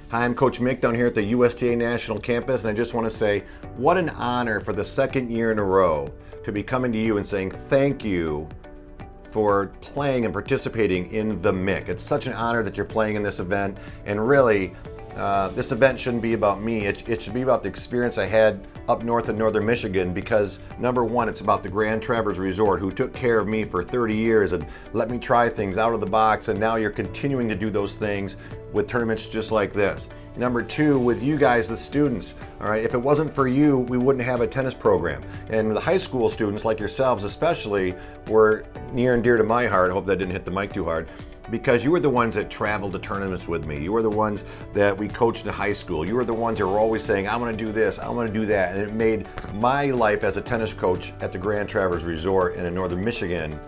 Hi, I'm Coach Mick down here at the USTA National Campus, and I just want to say what an honor for the second year in a row to be coming to you and saying thank you for playing and participating in the Mick. It's such an honor that you're playing in this event, and really, this event shouldn't be about me. It should be about the experience I had up north in northern Michigan, because number one, it's about the Grand Traverse Resort, who took care of me for 30 years and let me try things out of the box, and now you're continuing to do those things with tournaments just like this. Number two, with you guys, the students, all right, if it wasn't for you, we wouldn't have a tennis program. And the high school students, like yourselves especially, were near and dear to my heart. I hope that didn't hit the mic too hard, because you were the ones that traveled to tournaments with me. You were the ones that we coached in high school. You were the ones that were always saying, I want to do this, I want to do that. And it made my life as a tennis coach at the Grand Traverse Resort and in northern Michigan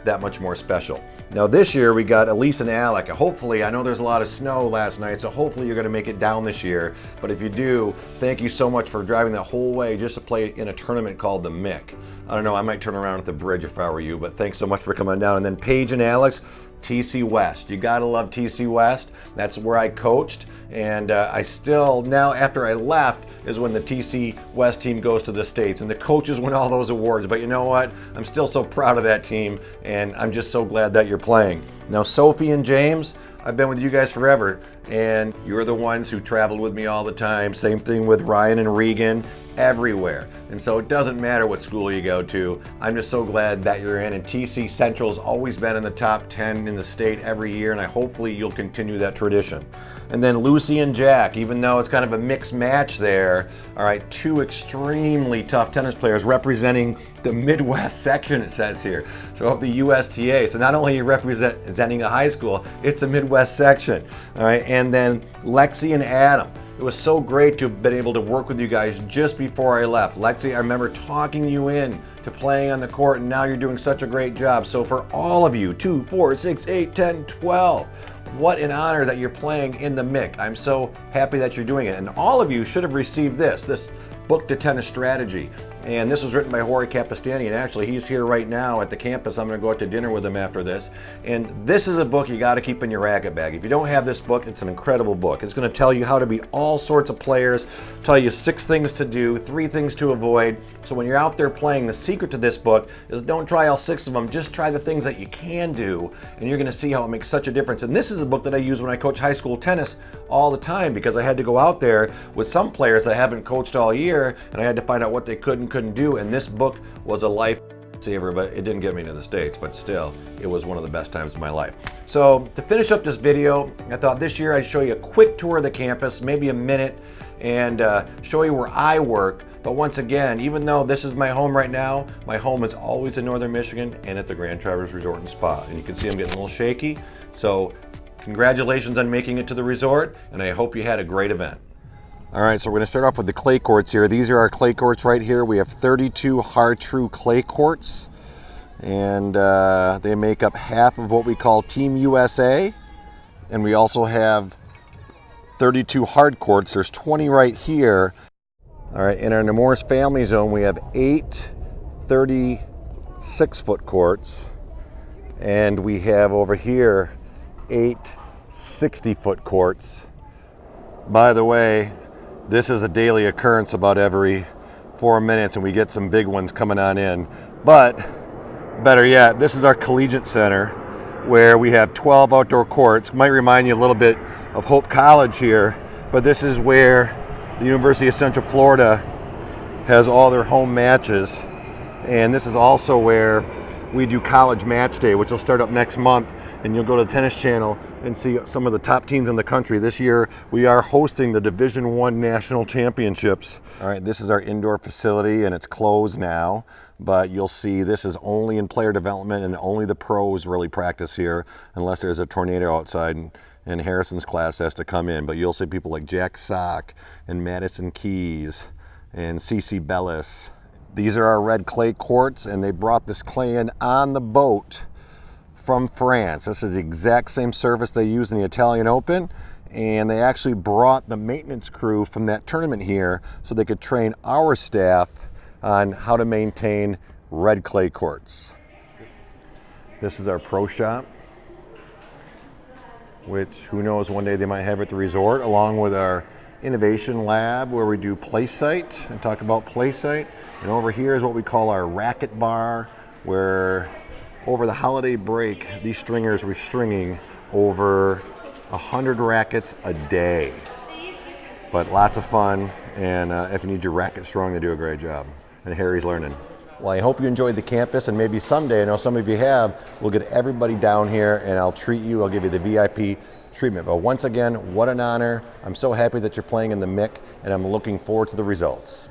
that much more special. Now this year we got Elise and Alec. Hopefully, I know there's a lot of snow last night, so hopefully you're going to make it down this year. But if you do, thank you so much for driving that whole way just to play in a tournament called the Mick. I don't know, I might turn around at the bridge if I were you, but thanks so much for coming down. And then Paige and Alex, TC West. You gotta love TC West. That's where I coached, and I still, now after I left, is when the TC West team goes to the States, and the coaches win all those awards. But you know what? I'm still so proud of that team, and I'm just so glad that you're playing. Now, Sophie and James, I've been with you guys forever, and you're the ones who traveled with me all the time. Same thing with Ryan and Regan, everywhere. And so it doesn't matter what school you go to. I'm just so glad that you're in, and TC Central's always been in the top 10 in the state every year, and hopefully you'll continue that tradition. And then Lucy and Jack, even though it's kind of a mixed match there, all right, two extremely tough tennis players representing the Midwest section, it says here, so of the USTA. So not only are you representing a high school, it's a Midwest section, all right. And then Lexi and Adam. It was so great to have been able to work with you guys just before I left. Lexi, I remember talking you in to playing on the court, and now you're doing such a great job. So for all of you, 2, 4, 6, 8, 10, 12, what an honor that you're playing in the Mick. I'm so happy that you're doing it. And all of you should have received this book to tennis strategy. And this was written by Jorge Capistani, and actually he's here right now at the campus. I'm going to go out to dinner with him after this. And this is a book you got to keep in your racket bag. If you don't have this book, it's an incredible book. It's going to tell you how to beat all sorts of players, tell you 6 things to do, 3 things to avoid. So when you're out there playing, the secret to this book is don't try all 6 of them, just try the things that you can do, and you're going to see how it makes such a difference. And this is a book that I use when I coach high school tennis all the time, because I had to go out there with some players I haven't coached all year, and I had to find out what they could and couldn't do. And this book was a lifesaver, but it didn't get me to the States, but still, it was one of the best times of my life. So to finish up this video, I thought this year I'd show you a quick tour of the campus, maybe a minute, and show you where I work. But once again, even though this is my home right now, my home is always in northern Michigan and at the Grand Traverse Resort and Spa. And you can see I'm getting a little shaky. So congratulations on making it to the resort, and I hope you had a great event. All right, so we're going to start off with the clay courts here. These are our clay courts right here. We have 32 hard true clay courts, and they make up half of what we call Team USA. And we also have 32 hard courts. There's 20 right here. All right, in our Nemours family zone, we have 8 36-foot courts, and we have over here 8 60-foot courts. By the way, this is a daily occurrence about every 4 minutes, and we get some big ones coming on in. But better yet, this is our collegiate center, where we have 12 outdoor courts. Might remind you a little bit of Hope College here, but this is where the University of Central Florida has all their home matches. And this is also where we do college match day, which will start up next month, and you'll go to the Tennis Channel and see some of the top teams in the country. This year, we are hosting the Division I National Championships. All right, this is our indoor facility, and it's closed now, but you'll see this is only in player development, and only the pros really practice here, unless there's a tornado outside and Harrison's class has to come in. But you'll see people like Jack Sock and Madison Keys and Cece Bellis. These are our red clay courts, and they brought this clay in on the boat from France. This is the exact same surface they use in the Italian Open, and they actually brought the maintenance crew from that tournament here so they could train our staff on how to maintain red clay courts. This is our pro shop. which who knows, one day they might have at the resort, along with our innovation lab where we do play site and talk about play site. And over here is what we call our racket bar, where over the holiday break, these stringers were stringing over 100 rackets a day. But lots of fun, and if you need your racket strong, they do a great job. And Harry's learning. Well, I hope you enjoyed the campus, and maybe someday, I know some of you have, we'll get everybody down here and I'll treat you, I'll give you the VIP treatment. But once again, what an honor. I'm so happy that you're playing in the Mick, and I'm looking forward to the results.